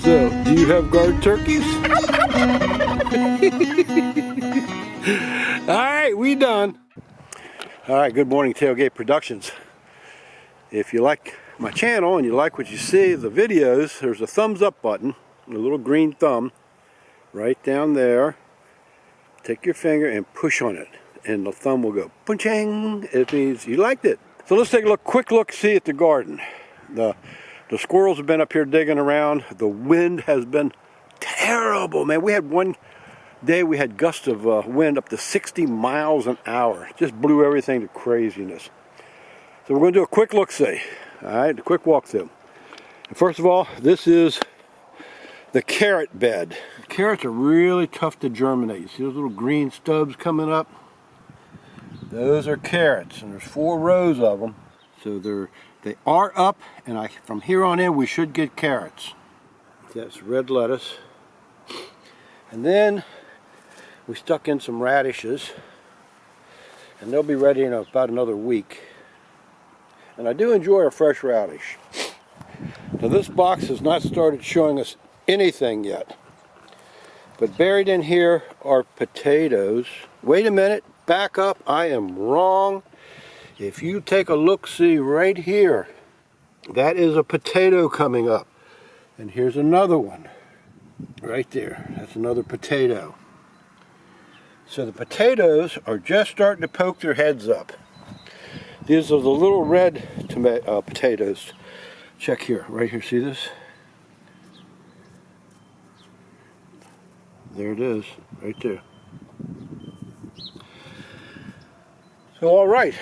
So, do you have garden turkeys? Alright, we done. Alright, good morning, Tailgate Productions. If you like my channel and you like what you see, the videos, there's a thumbs up button, a little green thumb right down there. Take your finger and push on it, and the thumb will go punching. It means you liked it. So let's take a quick look, see at the garden. The squirrels have been up here digging around. The wind has been terrible, man. We had one day we had gusts of wind up to 60 miles an hour. Just blew everything to craziness. So we're going to do a quick look-see. All right, a quick walkthrough. And first of all, this is the carrot bed. Carrots are really tough to germinate. You see those little green stubs coming up? Those are carrots, and there's 4 rows of them. So they are up, and from here on in we should get carrots. That's red lettuce. And then we stuck in some radishes, and they'll be ready in about another week. And I do enjoy a fresh radish. Now this box has not started showing us anything yet, but buried in here are potatoes. Wait a minute, back up, I am wrong. If you take a look-see right here, that is a potato coming up. And here's another one right there. That's another potato. So the potatoes are just starting to poke their heads up. These are the little red potatoes. Check here, right here, see this? There it is, right there. So all right,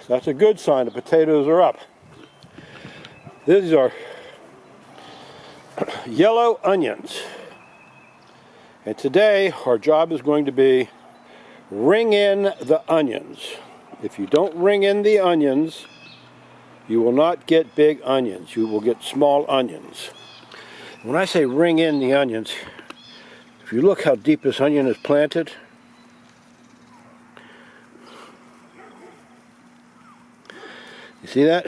that's a good sign. The potatoes are up. These are yellow onions. And today our job is going to be ring in the onions. If you don't ring in the onions, you will not get big onions. You will get small onions. When I say ring in the onions, if you look how deep this onion is planted, you see that?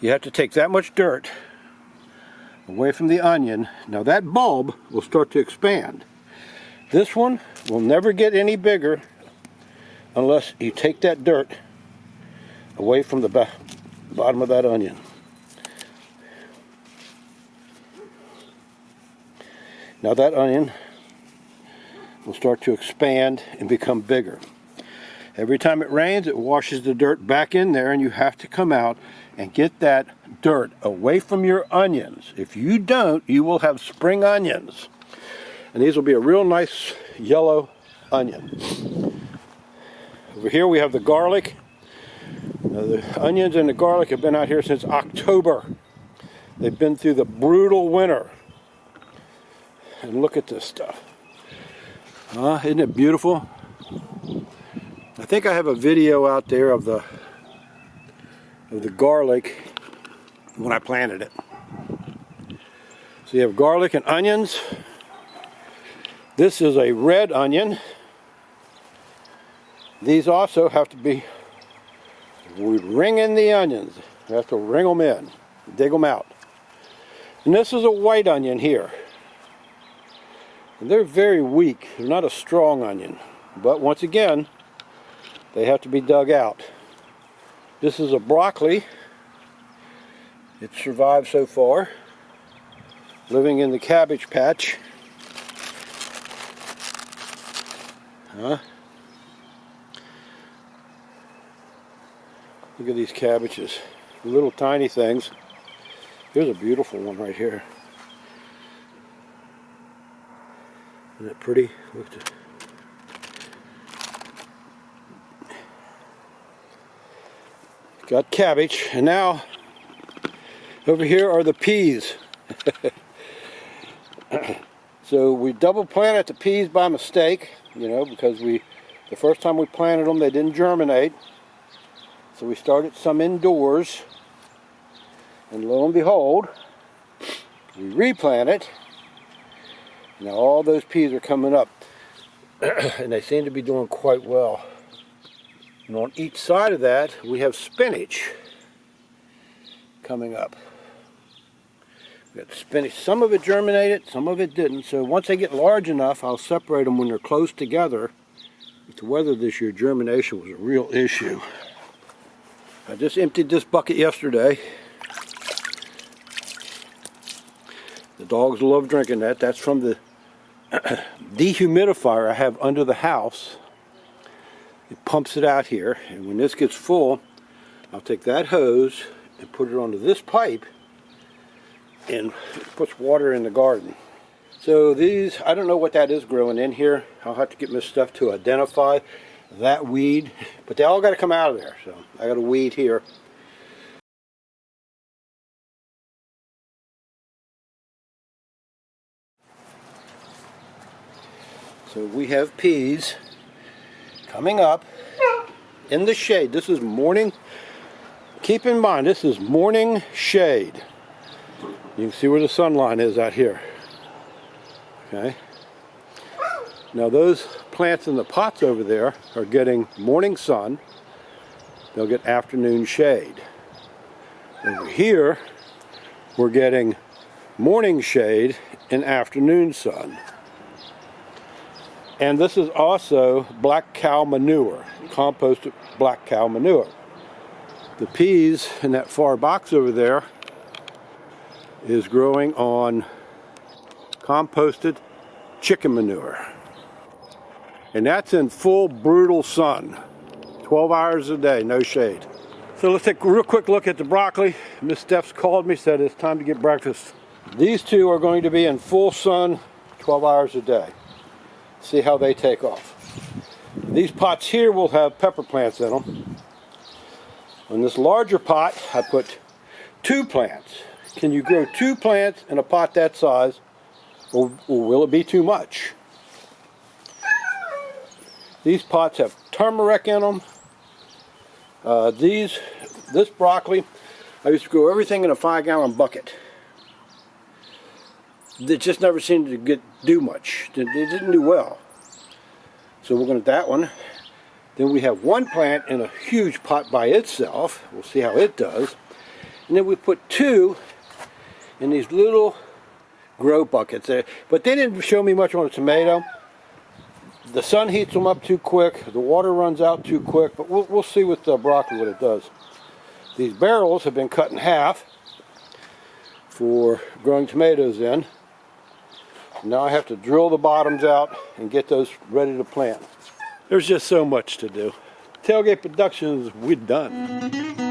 You have to take that much dirt away from the onion. Now that bulb will start to expand. This one will never get any bigger unless you take that dirt away from the bottom of that onion. Now that onion will start to expand and become bigger. Every time it rains, it washes the dirt back in there, and you have to come out and get that dirt away from your onions. If you don't, you will have spring onions. And these will be a real nice yellow onion. Over here we have the garlic. Now the onions and the garlic have been out here since October. They've been through the brutal winter. And look at this stuff. Isn't it beautiful? I think I have a video out there of the garlic when I planted it. So you have garlic and onions. This is a red onion. These also have to be, we ring in the onions. You have to ring them in, dig them out. And this is a white onion here. And they're very weak. They're not a strong onion. But once again, they have to be dug out. This is a broccoli. It survived so far, living in the cabbage patch. Look at these cabbages, little tiny things. Here's a beautiful one right here. Isn't that pretty? Look at it. Got cabbage, and now over here are the peas. So we double planted the peas by mistake, you know, because the first time we planted them they didn't germinate. So we started some indoors, and lo and behold, we replanted. Now all those peas are coming up, and they seem to be doing quite well. And on each side of that, we have spinach. coming up. We got spinach. Some of it germinated, some of it didn't. So once they get large enough, I'll separate them when they're close together. With the weather this year, germination was a real issue. I just emptied this bucket yesterday. The dogs love drinking that. That's from the dehumidifier I have under the house. It pumps it out here, and when this gets full, I'll take that hose and put it onto this pipe, and it puts water in the garden. So these, I don't know what that is growing in here. I'll have to get my stuff to identify that weed, but they all got to come out of there. So I got a weed here. So we have peas coming up in the shade. This is morning. Keep in mind, this is morning shade. You can see where the sun line is out here. Okay. Now those plants in the pots over there are getting morning sun. They'll get afternoon shade. Over here, we're getting morning shade and afternoon sun. And this is also black cow manure, composted black cow manure. The peas in that far box over there is growing on composted chicken manure. And that's in full brutal sun, 12 hours a day, no shade. So let's take a real quick look at the broccoli. Miss Steph's called me, said it's time to get breakfast. These two are going to be in full sun 12 hours a day. See how they take off. These pots here will have pepper plants in them. In this larger pot, I put 2 plants. Can you grow 2 plants in a pot that size, or will it be too much? These pots have turmeric in them. This broccoli, I used to grow everything in a 5-gallon bucket. It just never seemed to do much. It didn't do well. So we're going to that one. Then we have 1 plant in a huge pot by itself. We'll see how it does. And then we put 2 in these little grow buckets. But they didn't show me much on a tomato. The sun heats them up too quick. The water runs out too quick. But we'll see with the broccoli what it does. These barrels have been cut in half for growing tomatoes in. Now I have to drill the bottoms out and get those ready to plant. There's just so much to do. Tailgate Productions, we're done.